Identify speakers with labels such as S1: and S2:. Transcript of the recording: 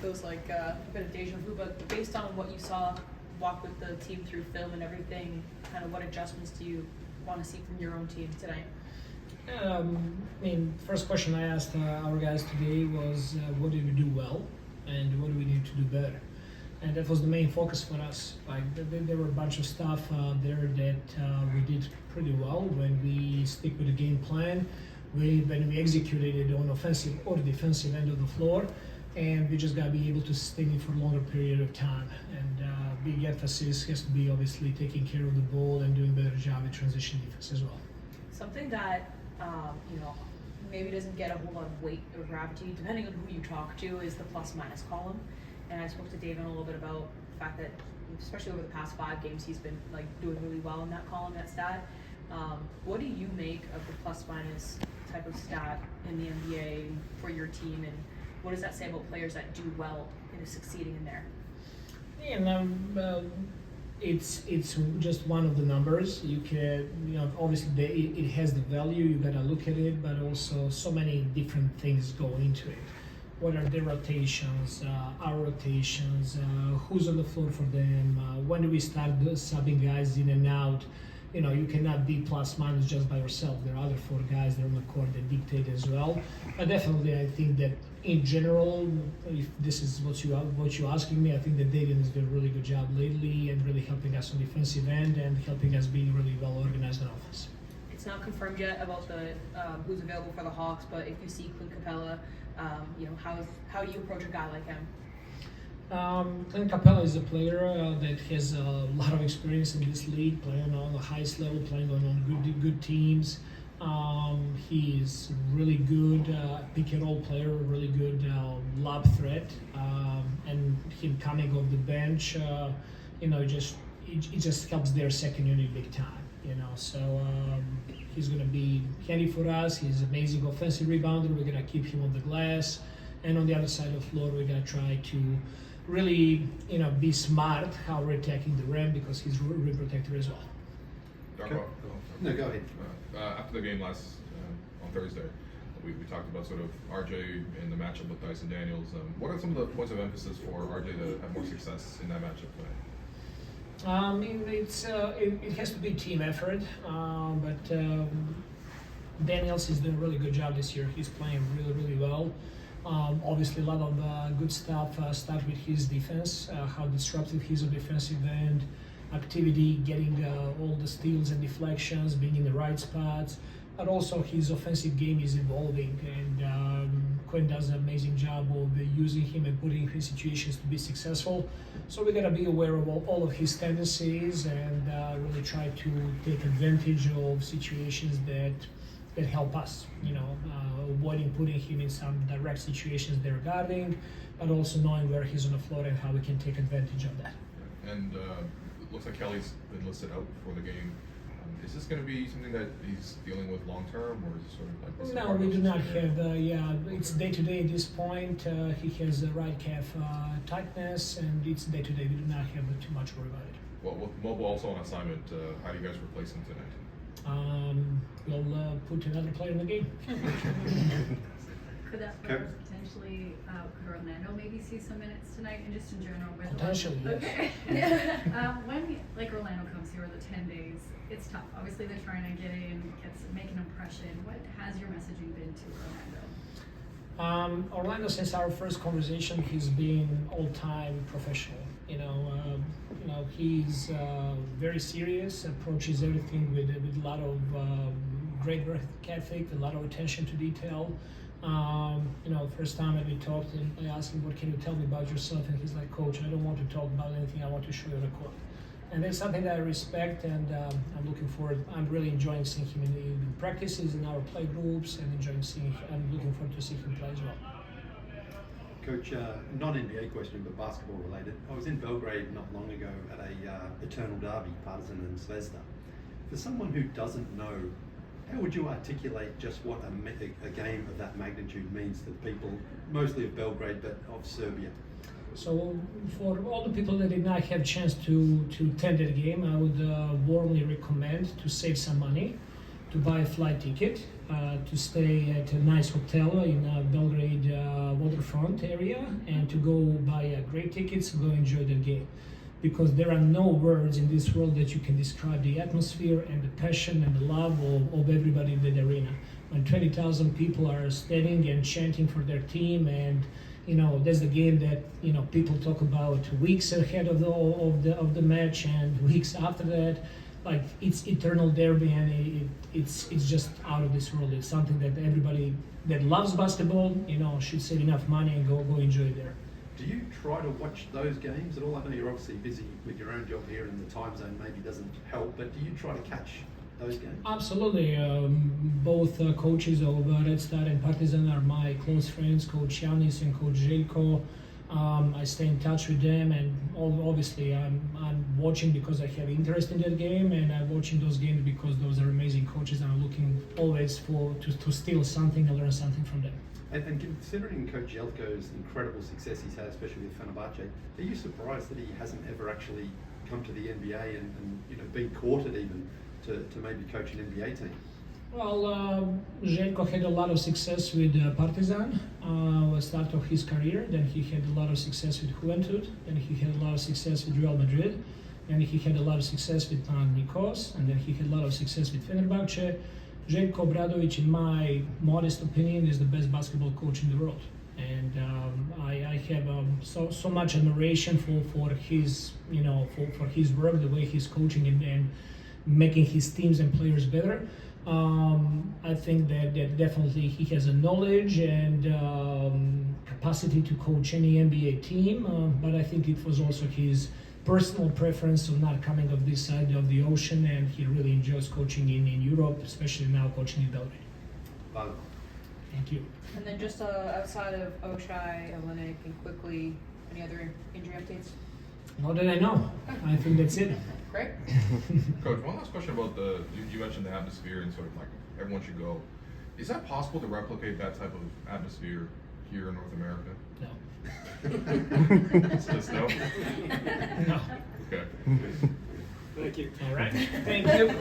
S1: feels like a bit of deja vu, but based on what you saw, walk with the team through film and everything, kind of what adjustments do you want to see from your own team tonight?
S2: First question I asked our guys today was what did we do well and what do we need to do better? And that was the main focus for us. Like there were a bunch of stuff there that we did pretty well when we stick with the game plan, when we executed it on offensive or defensive end of the floor, and we just got to be able to sustain it for a longer period of time. And big emphasis has to be obviously taking care of the ball and doing a better job at transition defense as well.
S1: Something that maybe doesn't get a whole lot of weight or gravity, depending on who you talk to, is the plus-minus column. And I spoke to David a little bit about the fact that, especially over the past 5 games, he's been doing really well in that column, that stat. What do you make of the plus-minus type of stat in the NBA for your team, and what does that say about players that do well in succeeding in there?
S2: It's just one of the numbers. You can, obviously it has the value, you gotta look at it, but also so many different things go into it. What are their rotations, our rotations, who's on the floor for them, when do we start subbing guys in and out. You cannot be plus minus just by yourself. There are other 4 guys that are on the court that dictate as well. But definitely, I think that in general, if this is what you're asking me, I think that Davian has done a really good job lately and really helping us on defensive end and helping us being really well organized on offense.
S1: It's not confirmed yet about the who's available for the Hawks, but if you see Clint Capella, how do you approach a guy like him?
S2: Clint Capella is a player that has a lot of experience in this league, playing on the highest level, playing on good teams. He is really good pick and roll player, really good lob threat, and him coming off the bench, it just helps their second unit big time. So he's going to be handy for us. He's an amazing offensive rebounder. We're going to keep him on the glass, and on the other side of the floor, we're going to try to really, be smart how we're attacking the rim because he's a rim protector as well.
S3: Darko?
S4: No, go ahead.
S3: After the game on Thursday, we talked about sort of RJ in the matchup with Dyson Daniels. What are some of the points of emphasis for RJ to have more success in that matchup tonight?
S2: It has to be team effort, but Daniels is doing a really good job this year. He's playing really well. Obviously, a lot of good stuff. Start with his defense, how disruptive he's on defensive end, activity, getting all the steals and deflections, being in the right spots. But also his offensive game is evolving, and Quinn does an amazing job of using him and putting him in situations to be successful. So we gotta be aware of all of his tendencies and really try to take advantage of situations that help us. Avoiding putting him in some direct situations they're guarding, but also knowing where he's on the floor and how we can take advantage of that.
S3: And it looks like Kelly's been listed out for the game. Is this going to be something that he's dealing with long term, or is it sort of like this?
S2: No, we do not have. It's day to day at this point. He has the right calf tightness, and it's day to day. We do not have too much worry about it.
S3: Well, with Mobile also on assignment, how do you guys replace him tonight?
S2: We'll put another player in the game.
S5: Could that player potentially, could Orlando maybe see some minutes tonight, and just in general with
S2: Potentially, yes.
S5: Okay. When Orlando comes here the 10 days, it's tough. Obviously they're trying to get in, make an impression. What has your messaging been to Orlando?
S2: Orlando, since our first conversation, he's been all-time professional. He's very serious, approaches everything with a lot of great work ethic, a lot of attention to detail. First time that we talked, and I asked him, "What can you tell me about yourself?" And he's like, "Coach, I don't want to talk about anything. I want to show you the court." And that's something that I respect, and I'm looking forward. I'm really enjoying seeing him in practices, in our play groups, and I'm looking forward to seeing him play as well.
S4: Coach, non-NBA question, but basketball related. I was in Belgrade not long ago at a Eternal Derby, Partizan and Zvezda. For someone who doesn't know, how would you articulate just what a game of that magnitude means to the people, mostly of Belgrade, but of Serbia?
S2: So for all the people that did not have a chance to attend that game, I would warmly recommend to save some money, to buy a flight ticket, to stay at a nice hotel in Belgrade waterfront area, and to go buy great tickets, go enjoy the game. Because there are no words in this world that you can describe the atmosphere and the passion and the love of everybody in the arena. When 20,000 people are standing and chanting for their team, and that's the game that people talk about weeks ahead of the match and weeks after that. Like, it's eternal derby, and it's just out of this world. It's something that everybody that loves basketball, should save enough money and go enjoy there.
S4: Do you try to watch those games at all? I know you're obviously busy with your own job here, and the time zone maybe doesn't help, but do you try to catch those games?
S2: Absolutely. Both coaches of Red Star and Partizan are my close friends, Coach Janis and Coach Željko. I stay in touch with them, and obviously I'm watching because I have interest in that game, and I'm watching those games because those are amazing coaches, and I'm looking always to steal something and learn something from them.
S4: And considering Coach Jelko's incredible success he's had, especially with Fenerbahce, are you surprised that he hasn't ever actually come to the NBA and been courted even to maybe coach an NBA team?
S2: Well, Željko had a lot of success with Partizan at the start of his career. Then he had a lot of success with Juventud. Then he had a lot of success with Real Madrid. Then he had a lot of success with Panathinaikos. And then he had a lot of success with Fenerbahce. Željko Obradović, in my modest opinion, is the best basketball coach in the world. And I have so much admiration for his for his work, the way he's coaching and making his teams and players better. I think that definitely he has a knowledge and capacity to coach any NBA team, but I think it was also his personal preference of not coming of this side of the ocean, and he really enjoys coaching in Europe, especially now coaching in Belgrade.
S4: Wow.
S2: Thank you.
S1: And then just outside of Oshai, Olenek, and quickly, any other injury updates?
S2: Not that I know. I think that's it.
S1: Great.
S3: Coach, one last question about you mentioned the atmosphere and sort of like everyone should go. Is that possible to replicate that type of atmosphere here in North America?
S2: No.
S3: It's just no?
S2: No.
S3: Okay.
S2: All right. Thank you.